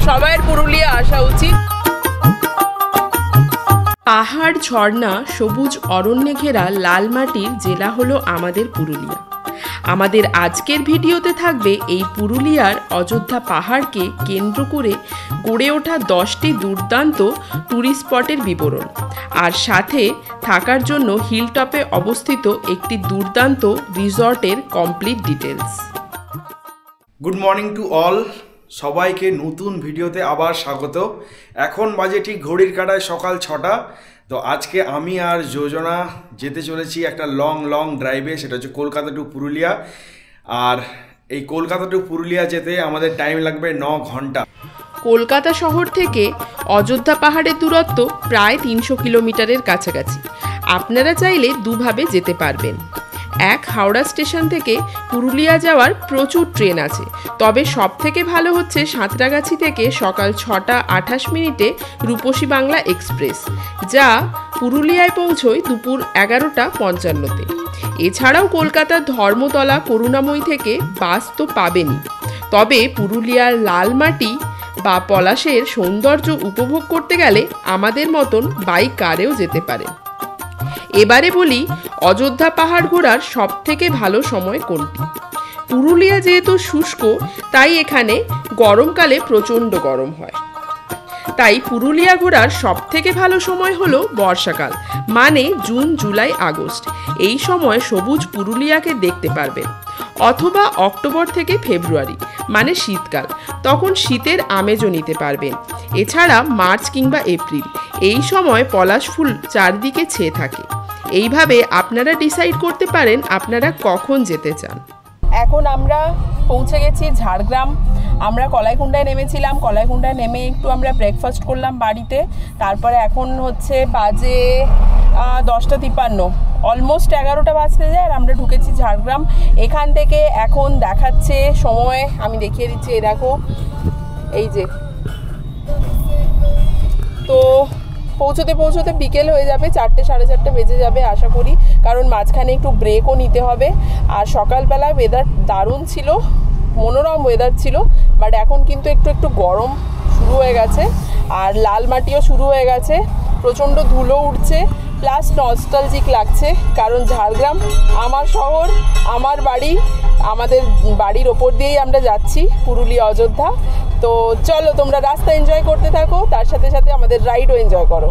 সবার পুরুলিয়া আসা উচিত। পাহাড়, ঝর্ণা, সবুজ অরণ্যে ঘেরা লাল মাটির জেলা হলো আমাদের পুরুলিয়া। আমাদের আজকের ভিডিওতে থাকবে এই পুরুলিয়ার অযোধ্যা পাহাড়কে কেন্দ্র করে গড়ে ওঠা 10টি দুর্দান্ত ট্যুরিস্ট স্পটের বিবরণ, আর সাথে থাকার জন্য হিলটপে অবস্থিত একটি দুর্দান্ত রিসর্টের complete details. Good morning to all, সবাইকে নতুন ভিডিওতে আবার স্বাগত। এখন বাজে ঠিক ঘড়ির কাঁটায় সকাল 6টা। তো আজকে আমি আর যোজনা যেতে চলেছি একটা লং ড্রাইভে, সেটা হচ্ছে কলকাতা টু পুরুলিয়া। আর এই কলকাতা টু পুরুলিয়া যেতে আমাদের টাইম লাগবে 9 ঘন্টা। কলকাতা শহর থেকে অযোধ্যা পাহাড়ের দূরত্ব প্রায় 300 কিলোমিটারের কাছাকাছি। আপনারা চাইলে দুভাবে যেতে পারবেন। এক, হাওড়া স্টেশন থেকে পুরুলিয়া যাওয়ার প্রচুর ট্রেন আছে, তবে সব থেকে ভালো হচ্ছে সাঁতরাগাছি থেকে সকাল 6টা 28 মিনিটে রূপসী বাংলা এক্সপ্রেস, যা পুরুলিয়ায় পৌঁছয় দুপুর 11টা 55-তে। এছাড়াও কলকাতার ধর্মতলা, করুণাময়ী থেকে বাস তো পাবেনই, তবে পুরুলিয়ার লাল মাটি বা পলাশের সৌন্দর্য উপভোগ করতে গেলে আমাদের মতন বাইক কারেও যেতে পারেন। এবারে বলি অযোধ্যা পাহাড় ঘোরার সব থেকে ভালো সময় কোনটি। পুরুলিয়া যেহেতু শুষ্ক, তাই এখানে গরমকালে প্রচণ্ড গরম হয়। তাই পুরুলিয়া ঘোরার সব থেকে ভালো সময় হলো বর্ষাকাল, মানে জুন, জুলাই, আগস্ট। এই সময় সবুজ পুরুলিয়াকে দেখতে পারবেন। অথবা অক্টোবর থেকে ফেব্রুয়ারি, মানে শীতকাল, তখন শীতের আমেজও নিতে পারবেন। এছাড়া মার্চ কিংবা এপ্রিল, এই সময় পলাশ ফুল চারদিকে ছেয়ে থাকে। এইভাবে আপনারা ডিসাইড করতে পারেন আপনারা কখন যেতে চান। এখন আমরা পৌঁছে গেছি ঝাড়গ্রাম। আমরা কলাইকুণ্ডায় নেমেছিলাম। কলাইকুণ্ডায় নেমে একটু আমরা ব্রেকফাস্ট করলাম বাড়িতে। তারপরে এখন হচ্ছে বাজে 10:53, অলমোস্ট 11টা বাজতে যায়, আর আমরা ঢুকেছি ঝাড়গ্রাম। এখান থেকে এখন দেখাচ্ছে সময়, আমি দেখিয়ে দিচ্ছি, এই দেখো, এই যে। তো পৌঁছতে বিকেল হয়ে যাবে, 4টে 4:30 বেজে যাবে আশা করি, কারণ মাঝখানে একটু ব্রেকও নিতে হবে। আর সকালবেলা ওয়েদার দারুণ ছিল, মনোরম ওয়েদার ছিল, বাট এখন কিন্তু একটু গরম শুরু হয়ে গেছে, আর লাল মাটিও শুরু হয়ে গেছে, প্রচণ্ড ধুলো উঠছে, প্লাস নস্টালজিক লাগছে, কারণ ঝাড়গ্রাম আমার শহর, আমার বাড়ি, আমাদের বাড়ির ওপর দিয়েই আমরা যাচ্ছি পুরুলিয়া অযোধ্যা। তো চলো তোমরা রাস্তা এনজয় করতে থাকো, তার সাথে সাথে আমাদের রাইডও এনজয় করো।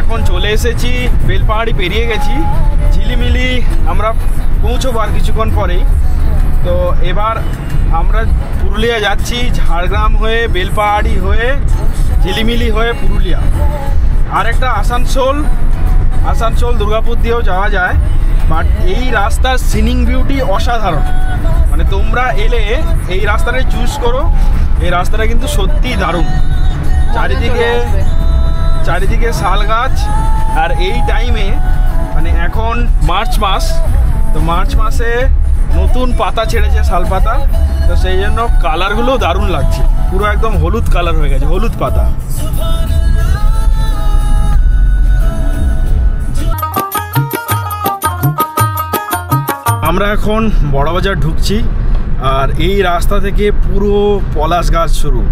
এখন চলে এসেছি, বেলপাহাড়ি পেরিয়ে গেছি, ঝিলিমিলি আমরা পৌঁছবো আর কিছুক্ষণ পরেই। তো এবার আমরা পুরুলিয়া যাচ্ছি, ঝাড়গ্রাম হয়ে, বেলপাহাড়ি হয়ে, ঝিলিমিলি হয়ে পুরুলিয়া। আর একটা আসানসোল দুর্গাপুর দিয়েও যাওয়া যায়, বাট এই রাস্তার সিনিং বিউটি অসাধারণ। মানে তোমরা এলে এই রাস্তাটাই চুজ করো, এই রাস্তাটা কিন্তু সত্যিই দারুণ। চারিদিকে শাল গাছ, আর এই টাইমে মানে এখন মার্চ মাস, তো মার্চ মাসে নতুন পাতা ছেড়েছে, শাল পাতা, তো সেই জন্য কালারগুলো দারুণ লাগছে, পুরো একদম হলুদ কালার হয়ে গেছে, হলুদ পাতা। আমরা এখন বড়বাজার ঢুকছি, আর এই রাস্তা থেকে পুরো পলাশ গাছ শুরু।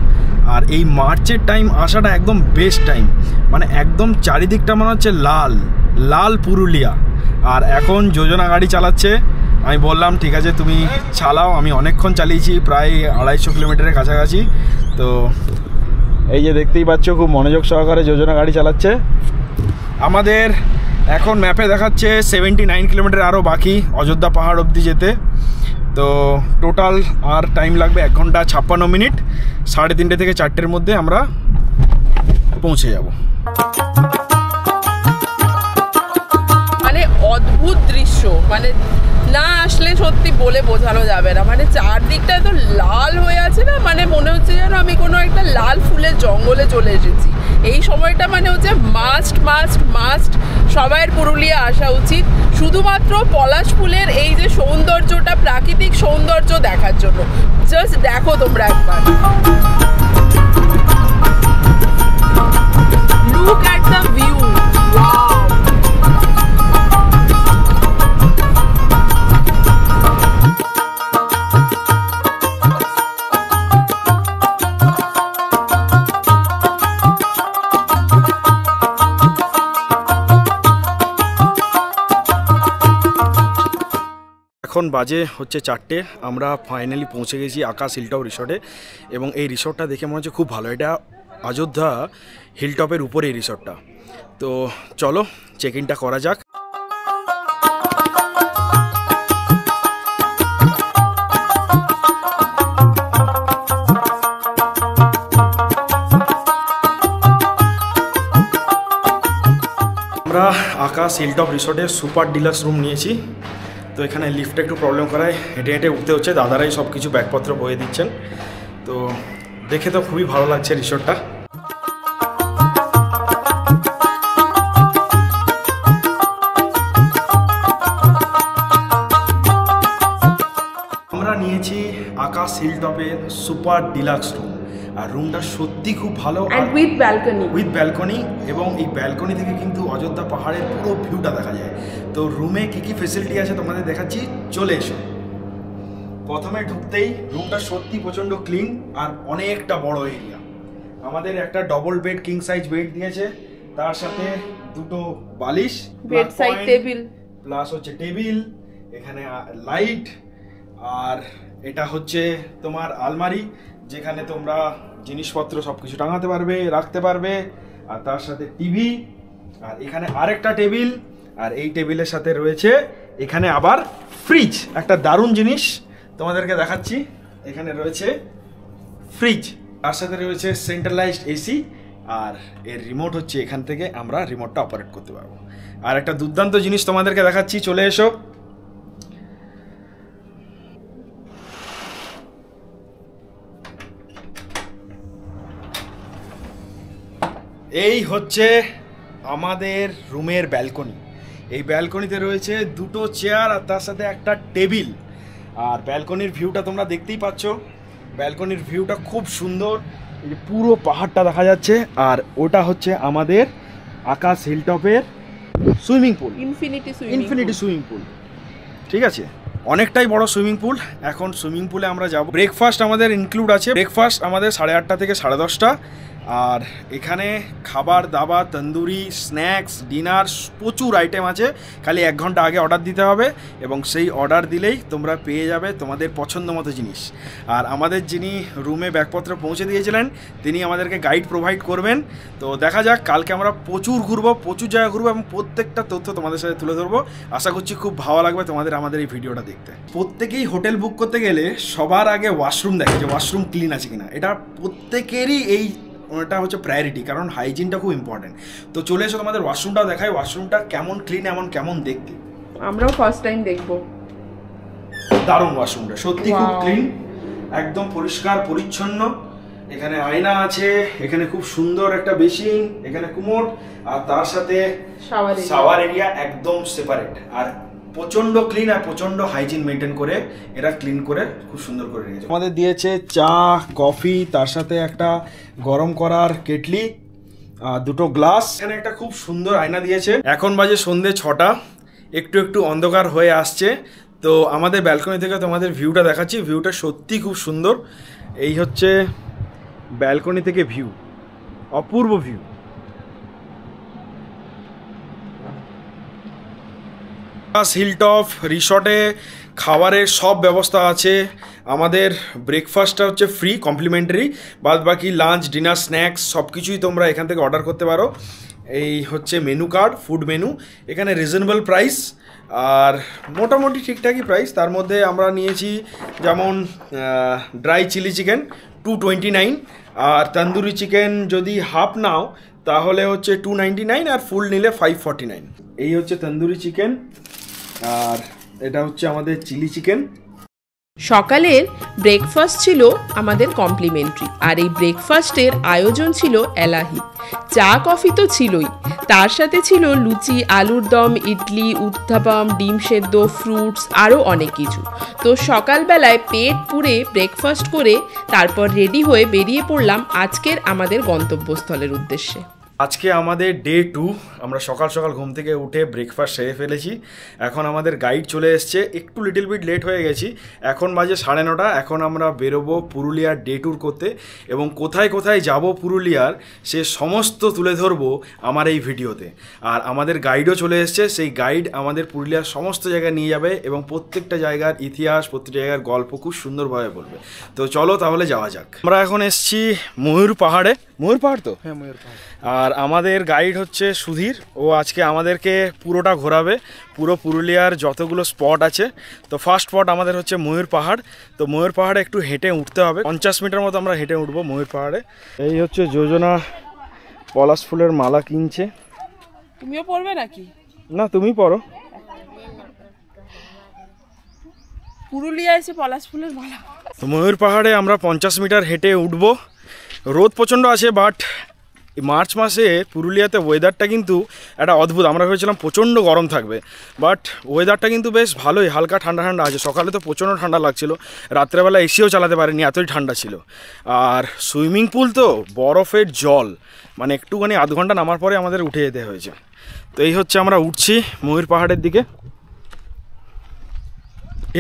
আর এই মার্চের টাইম আসাটা একদম বেস্ট টাইম, মানে একদম চারিদিকটা মনে হচ্ছে লাল লাল পুরুলিয়া। আর এখন যোজনা গাড়ি চালাচ্ছে, আমি বললাম ঠিক আছে তুমি চালাও, আমি অনেকক্ষণ চালিয়েছি, প্রায় 250 কিলোমিটারের কাছাকাছি। তো এই যে দেখতেই পাচ্ছ, খুব মনোযোগ সহকারে যোজনা গাড়ি চালাচ্ছে। আমাদের এখন ম্যাপে দেখাচ্ছে 79 কিলোমিটার আরও বাকি অযোধ্যা পাহাড় অবধি যেতে। তো টোটাল আর টাইম লাগবে 1 ঘন্টা 56 মিনিট। 3:30 থেকে 4টের মধ্যে আমরা পৌঁছে যাব। মানে অদ্ভুত দৃশ্য, মানে না আসলে সত্যি বলে বোঝানো যাবে না। মানে চারদিকটা এত লাল হয়ে আছে না, মানে মনে হচ্ছে যেন আমি কোনো একটা লাল ফুলের জঙ্গলে চলে এসেছি। এই সময়টা মানে হচ্ছে মাস্ট সবার পুরুলিয়া আসা উচিত, শুধুমাত্র পলাশ ফুলের এই যে সৌন্দর্যটা, প্রাকৃতিক সৌন্দর্য দেখার জন্য। জাস্ট দেখো তোমরা একবার, look at the view, wow. বাজে হচ্ছে 4টে। আমরা ফাইনালি পৌঁছে গেছি আকাশ হিলটপ রিসর্টে এবং এই রিসর্টটা দেখে মনে হচ্ছে খুব ভালো। এটা অযোধ্যা হিলটপের উপরে এই রিসর্টটা। তো চলো চেক ইনটা করা যাক। আমরা আকাশ হিলটপ রিসর্টের সুপার ডিলাক্স রুম নিয়েছি। তো এখানে লিফটে একটু প্রবলেম করায় হেঁটে হেঁটে উঠতে হচ্ছে। দাদারাই সব কিছু ব্যাগপত্র বয়ে দিচ্ছেন। তো দেখে তো খুবই ভালো লাগছে রিসর্টটা। আমরা নিয়েছি আকাশ হিলটপের সুপার ডিলাক্স রুম। আর রুমটা সত্যি খুব ভালো, উইথ ব্যালকনি এবং এই ব্যালকনি থেকে কিন্তু অযোধ্যা পাহাড়ের পুরো ভিউটা দেখা যায়। তো রুমে কি কি ফেসিলিটি আছে তোমাদের দেখাচ্ছি, চলে এসো। প্রথমে ঢুকতেই রুমটা সত্যি প্রচণ্ড ক্লিন আর অনেকটা বড় এরিয়া। আমাদের একটা double bed king size bed দিয়েছে, তার সাথে দুটো বালিশ, বেড সাইড টেবিল, প্লাস হচ্ছে টেবিল, এখানে লাইট, আর এটা হচ্ছে তোমার আলমারি যেখানে তোমরা জিনিসপত্র সবকিছু টাঙাতে পারবে, রাখতে পারবে। আর তার সাথে টিভি, আর এখানে আরেকটা টেবিল, আর এই টেবিলের সাথে রয়েছে এখানে আবার ফ্রিজ। একটা দারুণ জিনিস তোমাদেরকে দেখাচ্ছি, এখানে রয়েছে ফ্রিজ, তার সাথে রয়েছে সেন্ট্রালাইজড এসি, আর এর রিমোট হচ্ছে এখান থেকে আমরা রিমোটটা অপারেট করতে পারবো। আর একটা দুর্দান্ত জিনিস তোমাদেরকে দেখাচ্ছি, চলে এসো। এই হচ্ছে আমাদের রুমের ব্যালকনি। এই ব্যালকনিতে রয়েছে দুটো চেয়ার আর তার সাথে একটা টেবিল। আর ব্যালকনির ভিউটা তোমরা দেখতেই পাচ্ছ। ব্যালকনির ভিউটা খুব সুন্দর, এই পুরো পাহাড়টা দেখা যাচ্ছে। আর ওটা হচ্ছে আমাদের আকাশ হিলটপের swimming pool, infinity swimming pool. ঠিক আছে, অনেকটাই বড় সুইমিং পুল। এখন সুইমিং পুলে আমরা যাব। ব্রেকফাস্ট আমাদের ইনক্লুড আছে। ব্রেকফাস্ট আমাদের 8:30 থেকে 10:30। আর এখানে খাবার দাবার, তন্দুরি, স্ন্যাক্স, ডিনার, প্রচুর আইটেম আছে। খালি 1 ঘন্টা আগে অর্ডার দিতে হবে এবং সেই অর্ডার দিলেই তোমরা পেয়ে যাবে তোমাদের পছন্দ মতো জিনিস। আর আমাদের যিনি রুমে ব্যাগপত্র পৌঁছে দিয়েছিলেন তিনি আমাদেরকে গাইড প্রোভাইড করবেন। তো দেখা যাক, কালকে আমরা প্রচুর ঘুরবো, প্রচুর জায়গা ঘুরবো এবং প্রত্যেকটা তথ্য তোমাদের সাথে তুলে ধরবো। আশা করছি খুব ভালো লাগবে তোমাদের আমাদের এই ভিডিওটা দেখতে। প্রত্যেকেই হোটেল বুক করতে গেলে সবার আগে ওয়াশরুম দেখে যে ওয়াশরুম ক্লিন আছে কিনা। এটা প্রত্যেকেরই ওটা হচ্ছে প্রায়োরিটি, কারণ হাইজিনটা খুব ইম্পর্টেন্ট। তো চলে এসো, তোমাদের ওয়াশরুমটাও দেখাই। ওয়াশরুমটা কেমন ক্লিন, কেমন দেখতে। আমরাও ফার্স্ট টাইম দেখবো। দারুণ ওয়াশরুমটা, সত্যি খুব ক্লিন, একদম পরিষ্কার পরিচ্ছন্ন। এখানে আয়না আছে, এখানে খুব সুন্দর একটা বেসিন, এখানে কুমোড, আর তার সাথে শাওয়ার এরিয়া একদম সেপারেট। আর প্রচন্ড ক্লিন আর প্রচন্ড হাইজিন মেনটেন করে এরা ক্লিন করে খুব সুন্দর করে রেখেছে। আমাদের দিয়েছে চা, কফি, তার সাথে একটা গরম করার কেটলি, দুটো গ্লাস, এখানে একটা খুব সুন্দর আয়না দিয়েছে। এখন বাজে সন্ধে 6টা, একটু একটু অন্ধকার হয়ে আসছে। তো আমাদের ব্যালকনি থেকে তোমাদের ভিউটা দেখাচ্ছি। ভিউটা সত্যি খুব সুন্দর। এই হচ্ছে ব্যালকনি থেকে ভিউ, অপূর্ব ভিউ। হিলটপ রিসর্টে খাবারের সব ব্যবস্থা আছে। আমাদের ব্রেকফাস্টটা হচ্ছে ফ্রি, কমপ্লিমেন্টারি। বাদ বাকি লাঞ্চ, ডিনার, স্ন্যাক্স সব কিছুই তোমরা এখান থেকে অর্ডার করতে পারো। এই হচ্ছে মেনু কার্ড, ফুড মেনু। এখানে রিজনেবল প্রাইস আর মোটামুটি ঠিকঠাকই প্রাইস। তার মধ্যে আমরা নিয়েছি যেমন ড্রাই চিলি চিকেন 229, আর তন্দুরি চিকেন যদি হাফ নাও তাহলে হচ্ছে 299, আর ফুল নিলে 549। এই হচ্ছে তন্দুরি চিকেন, আর এটা হচ্ছে আমাদের চিলি চিকেন। সকালের ব্রেকফাস্ট ছিল আমাদের কমপ্লিমেন্টারি, আর এই ব্রেকফাস্টের আয়োজন ছিল এলাহি। চা কফি তো ছিলই, তার সাথে ছিল লুচি, আলুর দম, ইডলি, উত্তাপাম, ডিম সেদ্ধ, ফ্রুটস, আরও অনেক কিছু। তো সকালবেলায় পেট পুরে ব্রেকফাস্ট করে তারপর রেডি হয়ে বেরিয়ে পড়লাম আজকের আমাদের গন্তব্যস্থলের উদ্দেশ্যে। আজকে আমাদের ডে 2। আমরা সকাল সকাল ঘুম থেকে উঠে ব্রেকফাস্ট সেরে ফেলেছি। এখন আমাদের গাইড চলে এসছে, একটু লিটল বিট লেট হয়ে গেছি। এখন বাজে 9:30। এখন আমরা বেরোবো পুরুলিয়ার ডে ট্যুর করতে, এবং কোথায় কোথায় যাব পুরুলিয়ার সে সমস্ত তুলে ধরবো আমার এই ভিডিওতে। আর আমাদের গাইডও চলে এসছে, সেই গাইড আমাদের পুরুলিয়ার সমস্ত জায়গায় নিয়ে যাবে এবং প্রত্যেকটা জায়গার ইতিহাস, প্রত্যেকটা জায়গার গল্প খুব সুন্দরভাবে বলবে। তো চলো তাহলে যাওয়া যাক। আমরা এখন এসছি ময়ূর পাহাড়ে। ময়ূর পাহাড় তো? হ্যাঁ, ময়ূর পাহাড়। আর আমাদের গাইড হচ্ছে সুধীর, ও আজকে আমাদেরকে পুরোটা ঘোরাবে, পুরো পুরুলিয়ার যতগুলো স্পট আছে। তো ফার্স্ট স্পট আমাদের হচ্ছে ময়ূর পাহাড়। তো ময়ূর পাহাড়ে একটু হেঁটে উঠতে হবে, 50 মিটার মতো আমরা হেঁটে উঠবো ময়ূর পাহাড়ে। এই হচ্ছে যোজনা পলাশ ফুলের মালা কিনছে। তুমিও পড়বে নাকি? না, তুমি পড়ো। পুরুলিয়া এসে পলাশ ফুলের মালা। তো ময়ূর পাহাড়ে আমরা 50 মিটার হেঁটে উঠবো। রোদ প্রচণ্ড আছে, বাট মার্চ মাসে পুরুলিয়াতে ওয়েদারটা কিন্তু একটা অদ্ভুত। আমরা ভেবেছিলাম প্রচণ্ড গরম থাকবে, বাট ওয়েদারটা কিন্তু বেশ ভালোই, হালকা ঠান্ডা ঠান্ডা আছে। সকালে তো প্রচণ্ড ঠান্ডা লাগছিল, রাত্রেবেলা এসিও চালাতে পারিনি, এতই ঠান্ডা ছিল। আর সুইমিং পুল তো বরফের জল, মানে একটুখানি আধ ঘন্টা নামার পরে আমাদের উঠে যেতে হয়েছে। তো এই হচ্ছে আমরা উঠছি ময়ূর পাহাড়ের দিকে।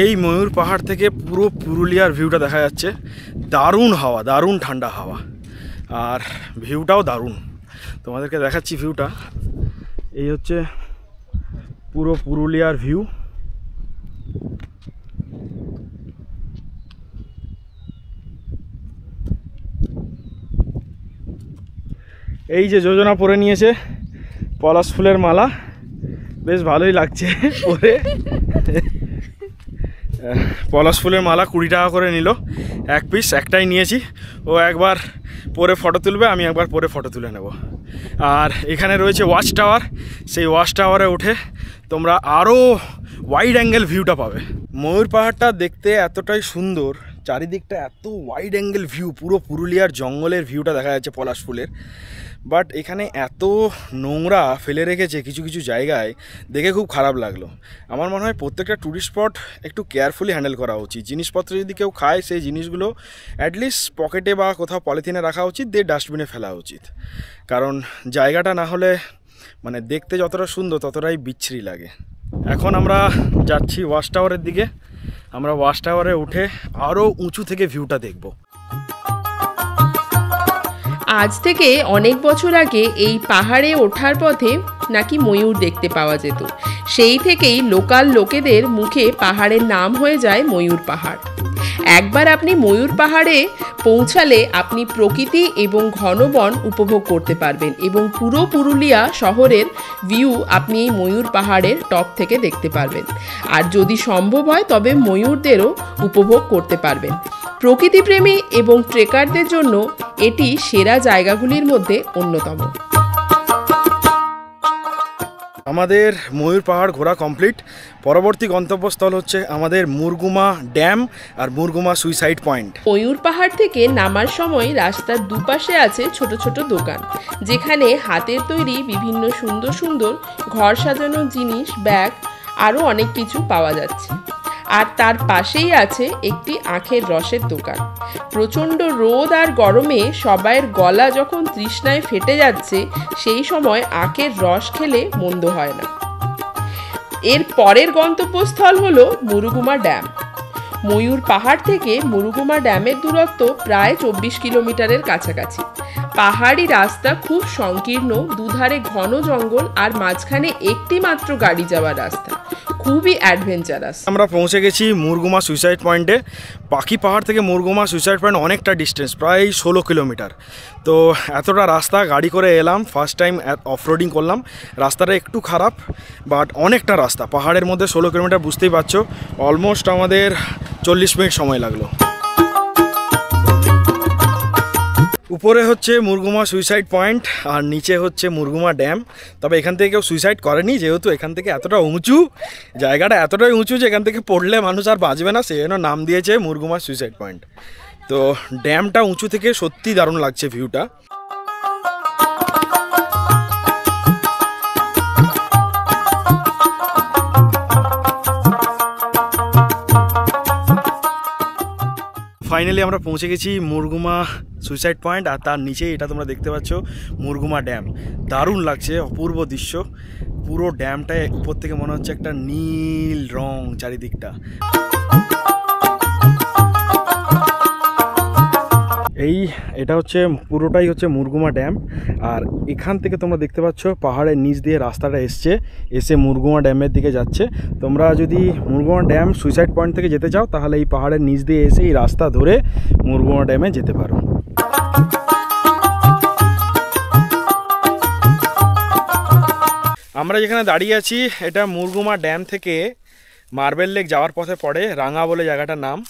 এই ময়ূর পাহাড় থেকে পুরো পুরুলিয়ার ভিউটা দেখা যাচ্ছে। দারুণ হাওয়া, দারুণ ঠান্ডা হাওয়া, আর ভিউটাও দারুণ। তোমাদেরকে দেখাচ্ছি ভিউটা। এই হচ্ছে পুরো পুরুলিয়ার ভিউ। এই যে যোজনা পরে নিয়েছে পলাশ ফুলের মালা, বেশ ভালোই লাগছে পরে। পলাশ ফুলের মালা 20 টাকা করে নিল এক পিস, একটাই নিয়েছি। ও একবার পরে ফটো তুলবে, আমি একবার পরে ফটো তুলে নেব। আর এখানে রয়েছে ওয়াচ টাওয়ার, সেই ওয়াচ টাওয়ারে উঠে তোমরা আরও ওয়াইড অ্যাঙ্গেল ভিউটা পাবে। ময়ূর পাহাড়টা দেখতে এতটাই সুন্দর, চারিদিকটা এত ওয়াইড অ্যাঙ্গেল ভিউ, পুরো পুরুলিয়ার জঙ্গলের ভিউটা দেখা যাচ্ছে পলাশ ফুলের। বাট এখানে এত নোংরা ফেলে রেখেছে কিছু কিছু জায়গায়, দেখে খুব খারাপ লাগলো। আমার মনে হয় প্রত্যেকটা ট্যুরিস্ট স্পট একটু কেয়ারফুলি হ্যান্ডেল করা উচিত। জিনিসপত্র যদি কেউ খায়, সেই জিনিসগুলো অ্যাটলিস্ট পকেটে বা কোথাও পলিথিনে রাখা উচিত, দিয়ে ডাস্টবিনে ফেলা উচিত। কারণ জায়গাটা না হলে মানে দেখতে যতটা সুন্দর ততটাই বিচ্ছিরি লাগে। এখন আমরা যাচ্ছি ওয়াচ টাওয়ারের দিকে। আমরা ওয়াচ টাওয়ারে উঠে আরও উঁচু থেকে ভিউটা দেখব। আজ থেকে অনেক বছর আগে এই পাহাড়ে ওঠার পথে নাকি ময়ূর দেখতে পাওয়া যেত। সেই থেকেই লোকাল লোকেদের মুখে পাহাড়ের নাম হয়ে যায় ময়ূর পাহাড়। একবার আপনি ময়ূর পাহাড়ে পৌঁছালে আপনি প্রকৃতি এবং ঘন বন উপভোগ করতে পারবেন, এবং পুরো পুরুলিয়া শহরের ভিউ আপনি এই ময়ূর পাহাড়ের টপ থেকে দেখতে পারবেন। আর যদি সম্ভব হয় তবে ময়ূরদেরও উপভোগ করতে পারবেন। প্রকৃতিপ্রেমী এবং ট্রেকারদের জন্য এটি সেরা জায়গাগুলির মধ্যে অন্যতম। আমাদের ময়ূর পাহাড় ঘোরা কমপ্লিট। পরবর্তী গন্তব্যস্থল হচ্ছে আমাদের মুরগুমা ড্যাম আর মুরগুমা সুইসাইড পয়েন্ট। ময়ূর পাহাড় থেকে নামার সময় রাস্তার দুপাশে আছে ছোট ছোট দোকান, যেখানে হাতের তৈরি বিভিন্ন সুন্দর সুন্দর ঘর সাজানোর জিনিস, ব্যাগ, আরও অনেক কিছু পাওয়া যাচ্ছে। আর তার পাশেই আছে একটি আখের রসের দোকান। প্রচণ্ড রোদ আর গরমে সবাইয়ের গলা যখন তৃষ্ণায় ফেটে যাচ্ছে, সেই সময় আখের রস খেলে মন্দ হয় না। এর পরের গন্তব্যস্থল হলো মুরুগুমা ড্যাম। ময়ূর পাহাড় থেকে মুরুগুমা ড্যামের দূরত্ব প্রায় 24 কিলোমিটারের কাছাকাছি। পাহাড়ি রাস্তা খুব সংকীর্ণ, দুধারে ঘন জঙ্গল আর মাঝখানে একটি মাত্র গাড়ি যাওয়ার রাস্তা, খুবই অ্যাডভেঞ্চারাস। আমরা পৌঁছে গেছি মুরগুমা সুইসাইড পয়েন্টে। পাখি পাহাড় থেকে মুরগুমা সুইসাইড পয়েন্ট অনেকটা ডিস্টেন্স, প্রায় 16 কিলোমিটার। তো এতটা রাস্তা গাড়ি করে এলাম, ফার্স্ট টাইম অফরোডিং করলাম। রাস্তাটা একটু খারাপ, বাট অনেকটা রাস্তা পাহাড়ের মধ্যে 16 কিলোমিটার, বুঝতেই পারছো অলমোস্ট আমাদের 40 মিনিট সময় লাগলো। উপরে হচ্ছে মুরগুমা সুইসাইড পয়েন্ট আর নিচে হচ্ছে মুরগুমা ড্যাম। তবে এখান থেকে কেউ সুইসাইড করেনি, যেহেতু এখান থেকে এতটা উঁচু, জায়গাটা এতটাই উঁচু যে এখান থেকে পড়লে মানুষ আর বাঁচবে না, সেই জন্য নাম দিয়েছে মুরগুমা সুইসাইড পয়েন্ট। তো ড্যামটা উঁচু থেকে সত্যি দারুণ লাগছে ভিউটা। ফাইনালি আমরা পৌঁছে গেছি মুরগুমা সুইসাইড পয়েন্ট, আর তার নিচেই এটা তোমরা দেখতে পাচ্ছ মুরগুমা ড্যাম। দারুণ লাগছে, অপূর্ব দৃশ্য। পুরো ড্যামটায় উপর থেকে মনে হচ্ছে একটা নীল রং চারিদিকটা। এটা হচ্ছে পুরোটাই হচ্ছে মুরগুমা ড্যাম। আর এখান থেকে তোমরা দেখতে পাচ্ছ পাহাড়ের নিচ দিয়ে রাস্তাটা এসে মুরগুমা ড্যামের দিকে যাচ্ছে। তোমরা যদি মুরগুমা ড্যাম সুইসাইড পয়েন্ট থেকে যেতে চাও তাহলে এই পাহাড়ের নিচ দিয়ে এসে এই রাস্তা ধরে মুরগুমা ড্যামে যেতে পারো। আমরা যেখানে দাঁড়িয়ে আছি এটা মুরগুমা ড্যাম থেকে মার্বেল লেক যাওয়ার পথে পড়ে, রাঙা বলে জায়গাটার নাম।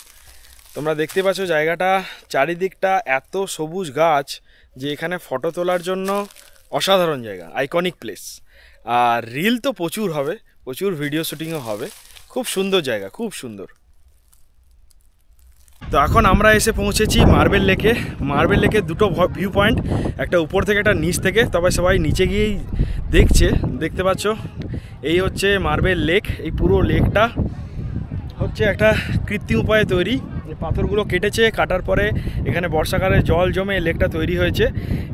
তোমরা দেখতে পাচ্ছ জায়গাটা চারিদিকটা এত সবুজ গাছ যে এখানে ফটো তোলার জন্য অসাধারণ জায়গা, আইকনিক প্লেস। আর রিল তো প্রচুর হবে, প্রচুর ভিডিও শুটিংও হবে। খুব সুন্দর জায়গা, খুব সুন্দর। তো এখন আমরা এসে পৌঁছেছি মার্বেল লেকে। মার্বেল লেকের দুটো ভিউ পয়েন্ট, একটা উপর থেকে একটা নিচ থেকে। তবে সবাই নিচে গিয়েই দেখতে পাচ্ছ এই হচ্ছে মার্বেল লেক। এই পুরো লেকটা হচ্ছে একটা কৃত্রিম উপায়ে তৈরি। পাথরগুলো কাটার পরে এখানে বর্ষাকালে জল জমে লেকটা তৈরি হয়েছে।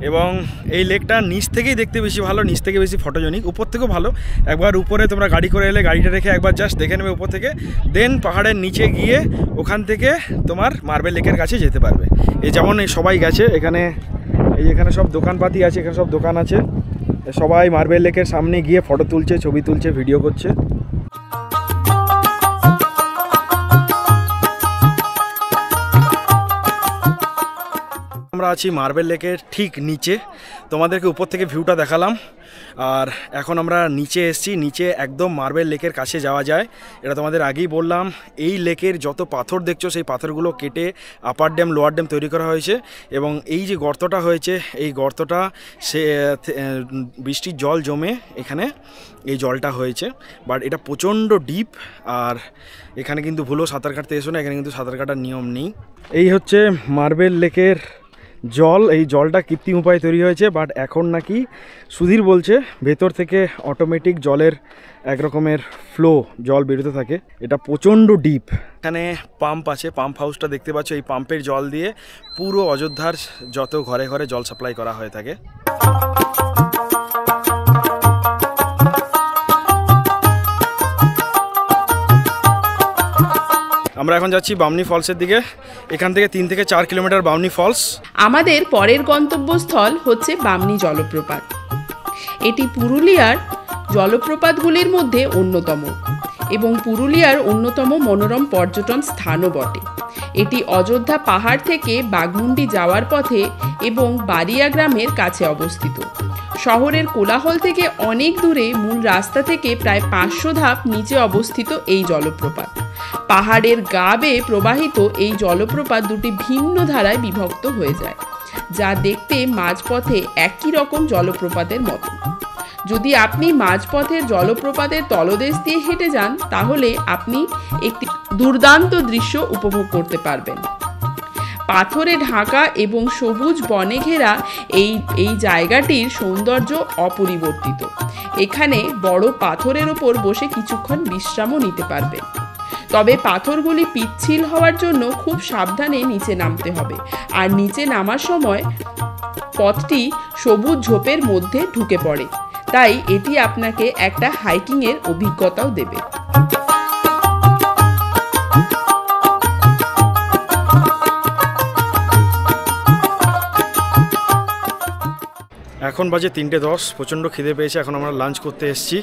এবং এই লেকটা নিচ থেকেই দেখতে বেশি ভালো, নিচ থেকে বেশি ফটোজেনিক। উপর থেকেও ভালো। একবার উপরে তোমরা গাড়ি করে এলে গাড়িটা রেখে একবার জাস্ট দেখে নেবে উপর থেকে, দেন পাহাড়ের নিচে গিয়ে ওখান থেকে তোমার মার্বেল লেকের কাছে যেতে পারবে। এই যেমন সবাই গেছে, এখানে সব দোকানপাতি আছে, এখানে সব দোকান আছে। সবাই মার্বেল লেকের সামনে গিয়ে ফটো তুলছে, ছবি তুলছে, ভিডিও করছে। আমরা আছি মার্বেল লেকের ঠিক নিচে। তোমাদেরকে উপর থেকে ভিউটা দেখালাম, আর এখন আমরা নিচে এসেছি। নিচে একদম মার্বেল লেকের কাছে যাওয়া যায়। এটা তোমাদের আগেই বললাম, এই লেকের যত পাথর দেখছো সেই পাথরগুলো কেটে আপার ড্যাম লোয়ার ড্যাম তৈরি করা হয়েছে। এবং এই যে গর্তটা হয়েছে, এই গর্তটা বৃষ্টির জল জমে এখানে এই জলটা হয়েছে। বাট এটা প্রচণ্ড ডিপ, আর এখানে কিন্তু ভুলেও সাঁতার কাটতে এসো না, এখানে কিন্তু সাঁতার কাটার নিয়ম নেই। এই হচ্ছে মার্বেল লেকের জল। এই জলটা কৃত্রিম উপায়ে তৈরি হয়েছে, বাট এখন নাকি সুধীর বলছে ভেতর থেকে অটোমেটিক জলের এক রকমের ফ্লো, জল বেরোতে থাকে। এটা প্রচণ্ড ডিপ। এখানে পাম্প আছে, পাম্প হাউসটা দেখতে পাচ্ছ। এই পাম্পের জল দিয়ে পুরো অযোধ্যার যত ঘরে ঘরে জল সাপ্লাই করা হয়ে থাকে। আমরা এখন যাচ্ছি বামনি ফলসের দিকে। এখান থেকে 3 থেকে 4 কিলোমিটার বামনি ফলস। আমাদের পরের গন্তব্যস্থল হচ্ছে বামনি জলপ্রপাত। এটি পুরুলিয়ার জলপ্রপাতগুলির মধ্যে অন্যতম এবং পুরুলিয়ার অন্যতম মনোরম পর্যটন স্থানও বটে। এটি অযোধ্যা পাহাড় থেকে বাঘমুন্ডি যাওয়ার পথে এবং বারিয়া গ্রামের কাছে অবস্থিত। শহরের কোলাহল থেকে অনেক দূরে মূল রাস্তা থেকে প্রায় 500 ধাপ নিচে অবস্থিত এই জলপ্রপাত। পাহাড়ের গা বেয়ে প্রবাহিত এই জলপ্রপাত দুটি ভিন্ন ধারায় বিভক্ত হয়ে যায়, যা দেখতে মাঝপথে একই রকম জলপ্রপাতের মতো। যদি আপনি মাঝপথের জলপ্রপাতের তলদেশ দিয়ে হেঁটে যান তাহলে আপনি একটি দুর্দান্ত দৃশ্য উপভোগ করতে পারবেন। পাথরে ঢাকা এবং সবুজ বনে ঘেরা এই জায়গাটির সৌন্দর্য অপরিবর্তিত। এখানে বড় পাথরের ওপর বসে কিছুক্ষণ বিশ্রামও নিতে পারবেন। তবে পাথরগুলি পিচ্ছিল হওয়ার জন্য খুব সাবধানে নিচে নামতে হবে, আর নিচে নামার সময় পথটি সবুজ ঝোপের মধ্যে ঢুকে পড়ে, তাই এটি আপনাকে একটা হাইকিংয়ের অভিজ্ঞতাও দেবে। এখন বাজে 3:10। প্রচণ্ড খিদে পেয়েছে। এখন আমরা লাঞ্চ করতে এসেছি।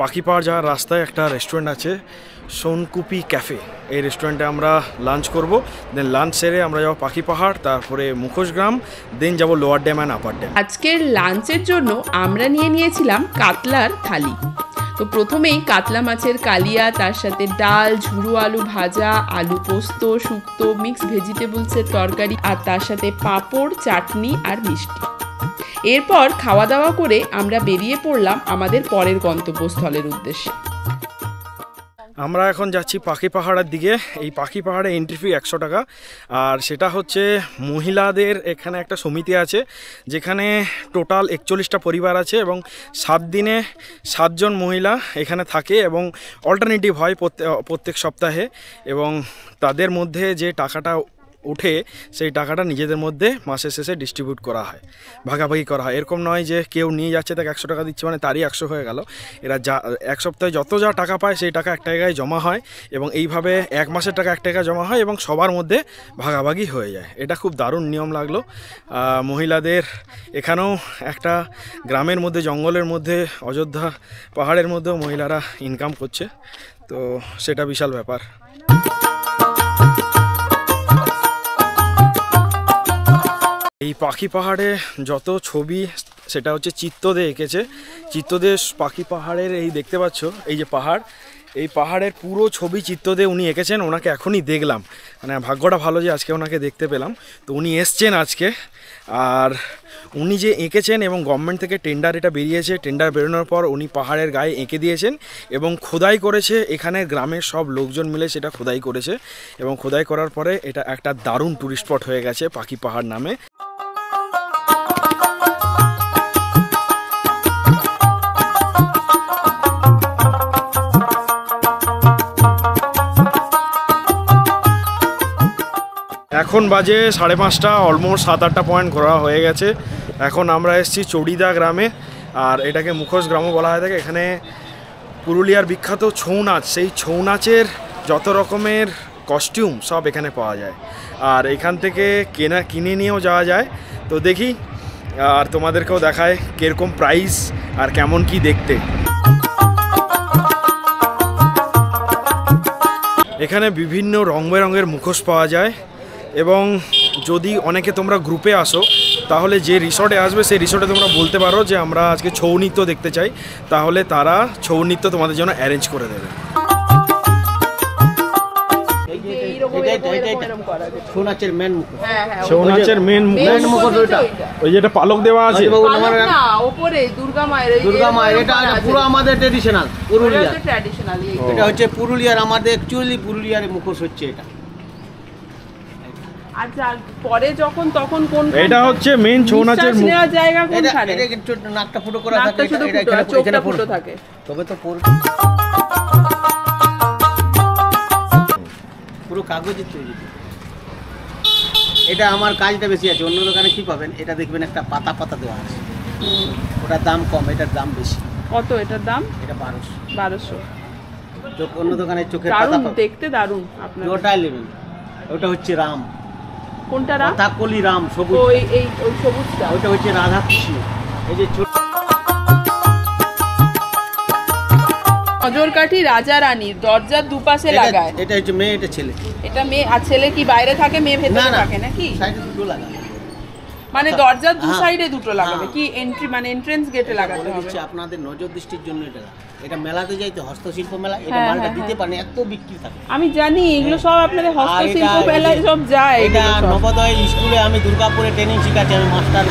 পাখি পাহাড় যাওয়ার রাস্তায় একটা রেস্টুরেন্ট আছে, সোনকুপি ক্যাফে। এই রেস্টুরেন্টে আমরা লাঞ্চ করব। দেন লাঞ্চ সেরে আমরা যাবো পাখি পাহাড়, তারপরে মুখোশগ্রাম, দেন যাবো lower dam and upper dam. আজকের লাঞ্চের জন্য আমরা নিয়েছিলাম কাতলার থালি। তো প্রথমেই কাতলা মাছের কালিয়া, তার সাথে ডাল, ঝুরো আলু ভাজা, আলু পোস্ত, শুক্তো, মিক্স ভেজিটেবলসের তরকারি, আর তার সাথে পাঁপড়, চাটনি আর মিষ্টি। এরপর খাওয়া দাওয়া করে আমরা বেরিয়ে পড়লাম আমাদের পরের গন্তব্যস্থলের উদ্দেশ্যে। আমরা এখন যাচ্ছি পাখি পাহাড়ের দিকে। এই পাখি পাহাড়ে এন্ট্রি ফি 100 টাকা। আর সেটা হচ্ছে মহিলাদের এখানে একটা সমিতি আছে, যেখানে টোটাল 41টা পরিবার আছে এবং 7 দিনে 7 জন মহিলা এখানে থাকে এবং অল্টারনেটিভ হয় প্রত্যেক সপ্তাহে। এবং তাদের মধ্যে যে টাকাটা উঠে সেই টাকাটা নিজেদের মধ্যে মাসের শেষে ডিস্ট্রিবিউট করা হয়, ভাগাভাগি করা হয়। এরকম নয় যে কেউ নিয়ে যাচ্ছে তাকে 100 টাকা দিচ্ছে মানে তারই 100 হয়ে গেল। এরা যা এক সপ্তাহে যত যা টাকা পায় সেই টাকা একটা জায়গায় জমা হয় এবং এইভাবে 1 মাসের টাকা একটা জায়গায় জমা হয় এবং সবার মধ্যে ভাগাভাগি হয়ে যায়। এটা খুব দারুণ নিয়ম লাগলো। মহিলাদের এখানেও একটা গ্রামের মধ্যে, জঙ্গলের মধ্যে, অযোধ্যা পাহাড়ের মধ্যেও মহিলারা ইনকাম করছে, তো সেটা বিশাল ব্যাপার। এই পাখি পাহাড়ে যত ছবি সেটা হচ্ছে চিত্তদে এঁকেছে। চিত্তদে পাখি পাহাড়ের এই দেখতে পাচ্ছ এই যে পাহাড়, এই পাহাড়ের পুরো ছবি চিত্তদে উনি এঁকেছেন। ওনাকে এখনই দেখলাম, মানে ভাগ্যটা ভালো যে আজকে ওনাকে দেখতে পেলাম। তো উনি এসছেন আজকে, আর উনি যে এঁকেছেন এবং গভর্নমেন্ট থেকে টেন্ডার এটা বেরিয়েছে, টেন্ডার বেরোনোর পর উনি পাহাড়ের গায়ে এঁকে দিয়েছেন এবং খোদাই করেছে। এখানে গ্রামের সব লোকজন মিলে সেটা খোদাই করেছে এবং খোদাই করার পরে এটা একটা দারুণ টুরিস্ট স্পট হয়ে গেছে পাখি পাহাড় নামে। এখন বাজে 5:30, অলমোস্ট 7-8টা পয়েন্ট ঘোরা হয়ে গেছে। এখন আমরা এসেছি চড়িদা গ্রামে, আর এটাকে মুখোশ গ্রামও বলা হয়ে থাকে। এখানে পুরুলিয়ার বিখ্যাত ছৌ নাচ, সেই ছৌ নাচের যত রকমের কস্টিউম সব এখানে পাওয়া যায়, আর এখান থেকে কিনে নিয়েও যাওয়া যায়। তো দেখি আর তোমাদেরকেও দেখায় কীরকম প্রাইস আর কেমন কি দেখতে। এখানে বিভিন্ন রং বেরঙের মুখোশ পাওয়া যায় এবং যদি অনেকে তোমরা গ্রুপে আসো তাহলে যে রিসর্টে আসবে সেই রিসর্টে তোমরা বলতে পারো যে আমরা আজকে ছৌ নৃত্য দেখতে চাই, তাহলে তারা ছৌ নৃত্য তোমাদের জন্য অ্যারেঞ্জ করে দেবে। ছৌ নাচের মেন মুখোশ, ছৌ নাচের মেন মুখোশ ওই যেটা পালক দেওয়া আছে দুর্গা মায়ের, এটা পুরো আমাদের ট্র্যাডিশনাল পুরুলিয়া। এটা হচ্ছে পুরুলিয়ার, আমাদের অ্যাকচুয়ালি পুরুলিয়ার মুখোশ হচ্ছে এটা। আচ্ছা, পরে যখন তখন কোন এটা হচ্ছে মেন ছৌ নাচের জায়গা কোনখানে? এটা একটু নাকটা ফুটো করা থাকে, এটা চোখটা ফুটো থাকে, তবে তো পুরো কাগজের তৈরি। এটা আমার কাজটা বেশি আছে, অন্য দোকানে কি পাবেন এটা দেখবেন একটা পাতা পাতা দেওয়া আছে, ওটার দাম কম, এটার দাম বেশি। কত এটার দাম? এটা 1200। অন্য দোকানে চোখের পাতা দারুণ দেখতে, দারুণ। আপনার ওটাই নেবেন। ওটা হচ্ছে রাম। কোনটা রাম? কথাকলি রাম, সবুজ। ওই সবুজটা, ওটা হচ্ছে রাধা কৃষ্ণ। এই যে ছোট নজরকাঠি রাজা রানীর দরজার দুপাশে লাগায়। এটা হচ্ছে মেয়ে, এটা ছেলে। এটা মেয়ে, আর ছেলে কি বাইরে থাকে, মেয়ে ভেতরে থাকে নাকি? সাইডে দুটো লাগায়, মানে দরজার দু সাইডে দুটো লাগাবে কি? এন্ট্রি মানে এন্ট্রেন্স গেটে লাগাতে হবে। আপনাদের নজর দৃষ্টির জন্য এটা মেলাতে যাইতে, হস্তশিল্প মেলা, এটা মালটা দিতে পারে, এত বিক্রি থাকে। আমি জানি এগুলো সব আপনাদের হস্তশিল্প মেলায় সব যায়। এটা নবোদয় স্কুলে আমি দুর্গাপুরে ট্রেনিং শিখাচ্ছি, আমি মাস্টার।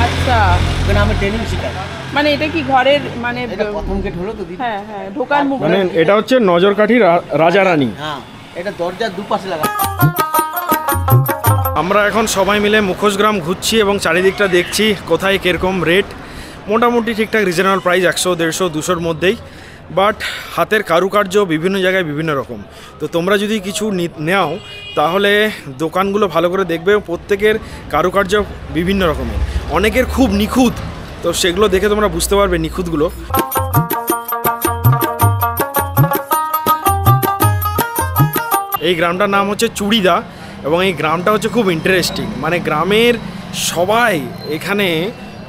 আচ্ছা, ওখানে আমি ট্রেনিং শিখাই। মানে এটা কি ঘরের, মানে এটা প্রথম গেট হলো তো দিদি? হ্যাঁ, ঢোকার মুখ। মানে এটা হচ্ছে নজরকাঠি রাজা রানী। হ্যাঁ, এটা দরজার দুপাশে লাগা। আমরা এখন সবাই মিলে মুখোশ গ্রাম ঘুরছি এবং চারিদিকটা দেখছি কোথায় কীরকম রেট। মোটামুটি ঠিকঠাক রিজনেবল প্রাইস, 100, 150, 200-র মধ্যেই। বাট হাতের কারুকার্য বিভিন্ন জায়গায় বিভিন্ন রকম। তো তোমরা যদি কিছু নেও তাহলে দোকানগুলো ভালো করে দেখবে, প্রত্যেকের কারুকার্য বিভিন্ন রকমের, অনেকের খুব নিখুঁত, তো সেগুলো দেখে তোমরা বুঝতে পারবে নিখুঁতগুলো। এই গ্রামটার নাম হচ্ছে চুড়িদা এবং এই গ্রামটা হচ্ছে খুব ইন্টারেস্টিং। মানে গ্রামের সবাই এখানে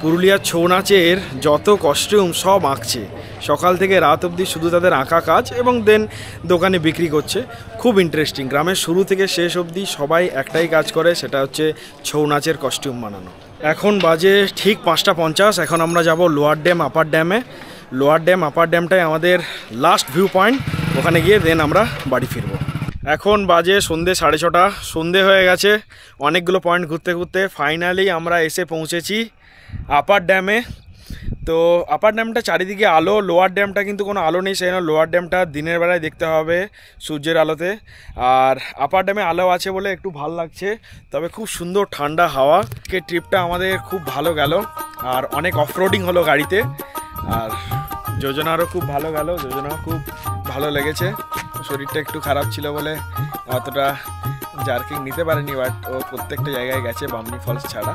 পুরুলিয়ার ছৌ নাচের যত কস্টিউম সব আঁকছে, সকাল থেকে রাত অবধি শুধু তাদের আঁকা কাজ, এবং দেন দোকানে বিক্রি করছে। খুব ইন্টারেস্টিং। গ্রামের শুরু থেকে শেষ অবধি সবাই একটাই কাজ করে, সেটা হচ্ছে ছৌ নাচের কস্টিউম বানানো। এখন বাজে ঠিক 5:50। এখন আমরা যাব লোয়ার ড্যাম আপার ড্যামে। লোয়ার ড্যাম আপার ড্যামটাই আমাদের লাস্ট ভিউ পয়েন্ট, ওখানে গিয়ে দেন আমরা বাড়ি ফিরবো। এখন বাজে সন্ধে 6:30, সন্ধে হয়ে গেছে। অনেকগুলো পয়েন্ট ঘুরতে ঘুরতে ফাইনালি আমরা এসে পৌঁছেছি আপার ড্যামে। তো আপার ড্যামটা চারিদিকে আলো, লোয়ার ড্যামটা কিন্তু কোনো আলো নেই, সেই জন্য লোয়ার ড্যামটা দিনের বেলায় দেখতে হবে সূর্যের আলোতে। আর আপার ড্যামে আলো আছে বলে একটু ভালো লাগছে, তবে খুব সুন্দর ঠান্ডা হাওয়া। ট্রিপটা আমাদের খুব ভালো গেল, আর অনেক অফরোডিং হলো গাড়িতে, আর যোজনারও খুব ভালো গেল, যোজনাও খুব ভালো লেগেছে। শরীরটা একটু খারাপ ছিল বলে অতটা জার্কিং নিতে পারেনি, বাট ও প্রত্যেকটা জায়গায় গেছে বামনি ফলস ছাড়া।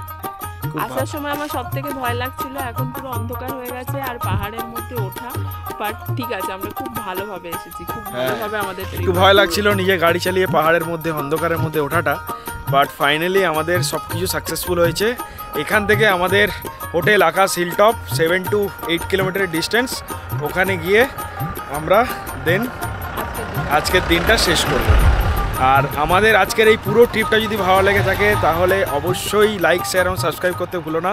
খুব আসার সময় আমার সব থেকে ভয় লাগছিল, এখন পুরো অন্ধকার হয়ে গেছে আর পাহাড়ের মধ্যে ওঠা, বাট ঠিক আছে আমরা খুব ভালোভাবে এসেছি, খুব ভালোভাবে আমাদের একটু ভয় লাগছিল নিজে গাড়ি চালিয়ে পাহাড়ের মধ্যে অন্ধকারের মধ্যে ওঠাটা, বাট ফাইনালি আমাদের সব কিছু সাকসেসফুল হয়েছে। এখান থেকে আমাদের হোটেল আকাশ হিলটপ 7 to 8 কিলোমিটারের ডিস্টেন্স, ওখানে গিয়ে আমরা দেন আজকের দিনটা শেষ করব। আর আমাদের আজকের এই পুরো ট্রিপটা যদি ভালো লেগে থাকে তাহলে অবশ্যই লাইক, শেয়ার এবং সাবস্ক্রাইব করতে ভুলো না।